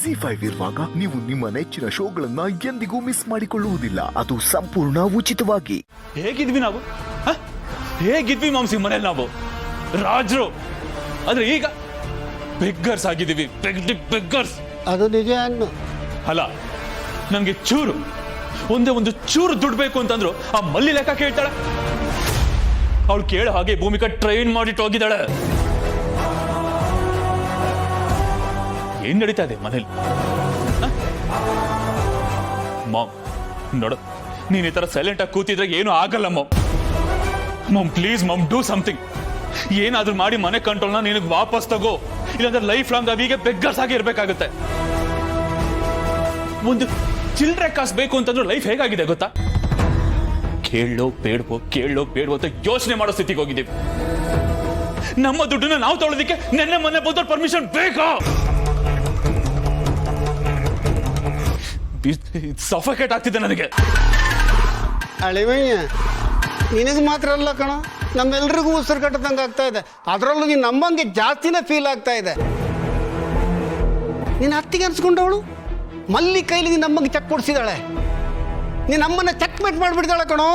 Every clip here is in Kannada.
ZEE5 ಇರುವಾಗ ನೀವು ನಿಮ್ಮ ನೆಚ್ಚಿನ ಶೋಗಳನ್ನ ಎಂದಿಗೂ ಮಿಸ್ ಮಾಡಿಕೊಳ್ಳುವುದಿಲ್ಲ. ಅದು ಸಂಪೂರ್ಣ ಉಚಿತವಾಗಿ. ಹೇಗಿದ್ವಿ ನಾವು? ಹೇಗಿದ್ವಿ ಮಾಂಸಿ ಮನೇಲಿ ನಾವು ರಾಜರು, ಆದ್ರೆ ಈಗ ಬೆಗ್ಗರ್ಸ್ ಆಗಿದ್ದೀವಿ. ಬೆಗ್ಗರ್ಸ್. ಅದು ನಿಜ ಅನ್ನು ಅಲ್ಲ, ನಮ್ಗೆ ಚೂರು ಒಂದೇ ಒಂದು ಚೂರು ದುಡ್ಡು ಬೇಕು ಅಂತಂದ್ರು ಆ ಮಲ್ಲಿ ಲೆಕ್ಕ ಕೇಳ್ತಾಳೆ. ಅವಳು ಕೇಳ ಹಾಗೆ ಭೂಮಿಕಾ ಟ್ರೈನ್ ಮಾಡಿಟ್ಟು ಹೋಗಿದ್ದಾಳೆ. ಏನ್ ನಡೀತಾ ಇದೆ ಮನೇಲಿ? ಮಾಮ್ ನೋಡು, ನೀನ್ ಈ ತರ ಸೈಲೆಂಟ್ ಆಗಿ ಕೂತಿದ್ರೆ ಏನು ಆಗಲ್ಲ mom. Mom please mom, do something. ಏನಾದ್ರೂ ಮಾಡಿ ಮನೆ ಕಂಟ್ರೋಲ್ನ ನಿನಗೆ ವಾಪಸ್ ತಗೋ, ಇಲ್ಲಾಂದ್ರೆ ಲೈಫ್ ಲಾಂಗ್ ಅವಿಗೆ ಬೆಗ್ಗರ್ಸ್ ಆಗಿ ಇರ್ಬೇಕಾಗುತ್ತೆ. ಒಂದು ಚಿಲ್ಡ್ರೆ ಕಾಸು ಬೇಕು ಅಂತಂದ್ರೆ ಲೈಫ್ ಹೇಗಾಗಿದೆ ಗೊತ್ತಾ? ಕೇಳೋ ಬೇಡವೋ ಅಂತ ಯೋಚನೆ ಮಾಡೋ ಸ್ಥಿತಿಗೆ ಹೋಗಿದ್ದೀವಿ. ನಮ್ಮ ದುಡ್ಡನ್ನ ನಾವು ತೊಗೊಳೋದಕ್ಕೆ ನೆನ್ನೆ ಮೊನ್ನೆ ಬಂದವ್ರ ಪರ್ಮಿಷನ್ ಬೇಕಾ? ಸಫೋಕೇಟ್ ಆಗ್ತಿದೆ ನನಗೆ. ಅಳಿವಯ್ಯ, ನಿನಗೆ ಮಾತ್ರ ಅಲ್ಲ ಕಣ, ನಮ್ಮೆಲ್ರಿಗೂ ಉಸಿರು ಕಟ್ಟದಂಗೆ ಆಗ್ತಾ ಇದೆ. ಅದರಲ್ಲೂ ನೀನು ನಮ್ಮಂಗೆ ಜಾಸ್ತಿನೇ ಫೀಲ್ ಆಗ್ತಾ ಇದೆ. ನೀನು ಅತ್ತಿಗೆ ಅನ್ಸ್ಕೊಂಡವಳು ಮಲ್ಲಿ ಕೈಲಿ ನೀನು ನಮ್ಮಂಗೆ ಚೆಕ್ ಕೊಡಿಸಿದಾಳೆ. ನೀನು ನಮ್ಮನ್ನ ಚೆಕ್ ಮೇಟ್ ಮಾಡಿಬಿಡ್ತಾಳೆ ಕಣೋ.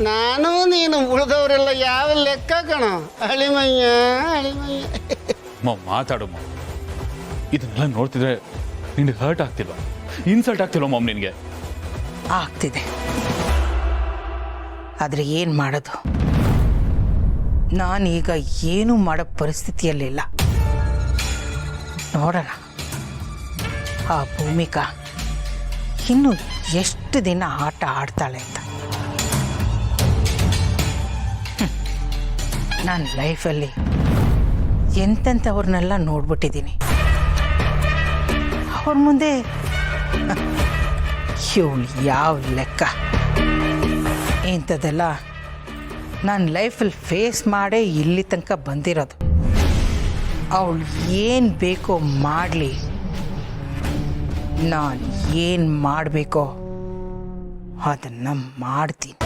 ನಾನು ನೀನು ಉಳಿದವರೆಲ್ಲ ಯಾವ ಲೆಕ್ಕ ಕಣ. ಅಳಿಮಯ್ಯ. ಮಾತಾಡು ಮಾಮ್. ಇದನ್ನೆಲ್ಲ ನೋಡ್ತಿದ್ರೆ ನಿನ್ಗೆ ಹರ್ಟ್ ಆಗ್ತಿಲ್ವಾ? ಇನ್ಸಲ್ಟ್ ಆಗ್ತಿಲ್ವಾ ಮಾಮ್ ನಿನ್ಗೆ? ಆಗ್ತಿದೆ, ಆದರೆ ಏನು ಮಾಡೋದು? ನಾನೀಗ ಏನೂ ಮಾಡೋ ಪರಿಸ್ಥಿತಿಯಲ್ಲಿಲ್ಲ. ನೋಡೋಣ ಆ ಭೂಮಿಕಾ ಇನ್ನು ಎಷ್ಟು ದಿನ ಆಟ ಆಡ್ತಾಳೆ ಅಂತ. ನಾನು ಲೈಫಲ್ಲಿ ಎಂತೆಂಥವ್ರನ್ನೆಲ್ಲ ನೋಡ್ಬಿಟ್ಟಿದ್ದೀನಿ. ಅವ್ರ ಮುಂದೆ ಇವಳು ಯಾವ ಲೆಕ್ಕ? ಇಂಥದ್ದೆಲ್ಲ ನಾನು ಲೈಫಲ್ಲಿ ಫೇಸ್ ಮಾಡೇ ಇಲ್ಲಿ ತನಕ ಬಂದಿರೋದು. ಅವಳು ಏನು ಬೇಕೋ ಮಾಡಲಿ, ನಾನು ಏನು ಮಾಡಬೇಕೋ ಅದನ್ನು ಮಾಡ್ತೀನಿ.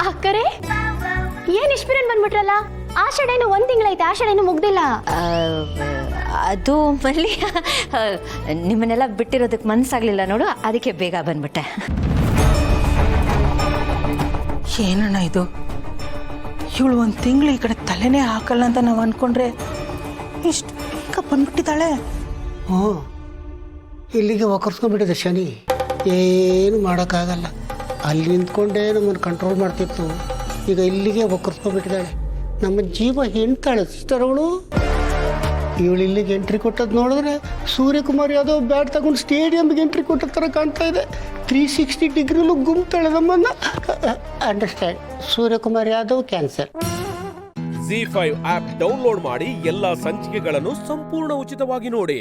ಅಕ್ಕರೆ, ಏನ್ ಇಷ್ಟಿರನ್ ಬಂದ್ಬಿಟ್ರಲ್ಲ? ಆಷಾಢೇನು ಒಂದ್ ತಿಂಗಳೈತೆ, ಆಷಾಢೇನು ಮುಗ್ದಿಲ್ಲ. ಅದು ಮಲ್ಲಿ ನಿಮ್ಮನ್ನೆಲ್ಲ ಬಿಟ್ಟಿರೋದಕ್ಕೆ ಮನ್ಸಾಗ್ಲಿಲ್ಲ ನೋಡು, ಅದಕ್ಕೆ ಬೇಗ ಬಂದ್ಬಿಟ್ಟೆ. ಏನಣ್ಣ ಇದು? ಇವಳು ಒಂದು ತಿಂಗಳು ಈ ಕಡೆ ತಲೆನೇ ಹಾಕಲ್ಲ ಅಂತ ನಾವು ಅಂದ್ಕೊಂಡ್ರೆ ಇಷ್ಟು ಬೇಗ ಬಂದ್ಬಿಟ್ಟಿದ್ದಾಳೆ. ಹ್ಞೂ, ಇಲ್ಲಿಗೆ ಒಕ್ಕರ್ಸ್ಕೊಂಡ್ಬಿಟ್ಟಿದೆ ಶನಿ. ಏನು ಮಾಡೋಕ್ಕಾಗಲ್ಲ. ಅಲ್ಲಿ ನಿಂತ್ಕೊಂಡೇ ನಮ್ಮನ್ನು ಕಂಟ್ರೋಲ್ ಮಾಡ್ತಿತ್ತು. ಈಗ ಇಲ್ಲಿಗೆ ಒಕ್ಕರ್ಸ್ಕೊಂಡ್ಬಿಟ್ಟಿದ್ದಾಳೆ. ನಮ್ಮ ಜೀವ ಹೆಣ್ತಾಳೆ ಸಿಸ್ಟರ್ ಅವಳು. ಇವಳು ಇಲ್ಲಿಗೆ ಎಂಟ್ರಿ ಕೊಟ್ಟದ್ದು ನೋಡಿದ್ರೆ ಸೂರ್ಯಕುಮಾರ್ ಯಾದವ್ ಬ್ಯಾಟ್ ತಗೊಂಡು ಸ್ಟೇಡಿಯಂಗೆ ಎಂಟ್ರಿ ಕೊಟ್ಟ ಥರ ಕಾಣ್ತಾ ಇದೆ. 360 ಡಿಗ್ರಿಲೂ ಗುಮ್ತಾಳೆ ನಮ್ಮನ್ನು. Understand. Suryakumar Yadav cancer. ZEE5 app download ಮಾಡಿ ಎಲ್ಲಾ ಸಂಚಿಕೆಗಳನ್ನು ಸಂಪೂರ್ಣ ಉಚಿತವಾಗಿ ನೋಡಿ.